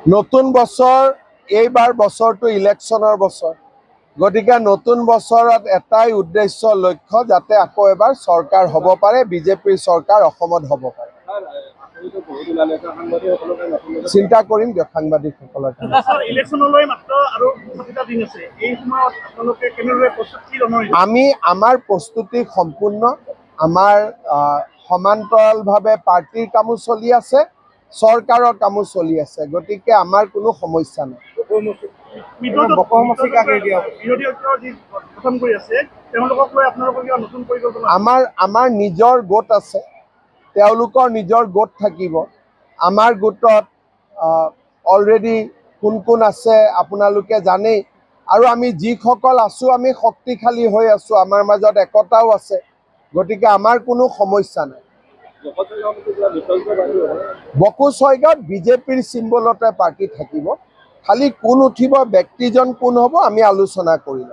নতুন বছৰ এইবাৰ বছৰটো ইলেকশ্যনৰ বছৰ গতিকে নতুন বছৰত এটাই উদ্দেশ্য লক্ষ্য যাতে আকৌ এবাৰ চৰকাৰ হ'ব পাৰে বিজেপিৰ চৰকাৰ অসমত হ'ব পাৰে চিন্তা কৰিম দিয়ক সাংবাদিকসকলৰ আমি আমাৰ প্ৰস্তুতি সম্পূৰ্ণ আমাৰ সমান্তৰালভাৱে পাৰ্টিৰ কামো চলি আছে চৰকাৰৰ কামো চলি আছে গতিকে আমাৰ কোনো সমস্যা নাই আমাৰ নিজৰ গোট আছে তেওঁলোকৰ নিজৰ গোট থাকিব আমাৰ গোটত অলৰেডি কোন কোন আছে আপোনালোকে জানেই আৰু আমি যিসকল আছো আমি শক্তিশালী হৈ আছো আমাৰ মাজত একতাও আছে গতিকে আমাৰ কোনো সমস্যা নাই বকু ছয়গাঁৱত বিজেপিৰ চিম্বলতে পাৰ্টি থাকিব খালি কোন উঠিব ব্যক্তিজন কোন হ'ব আমি আলোচনা কৰিম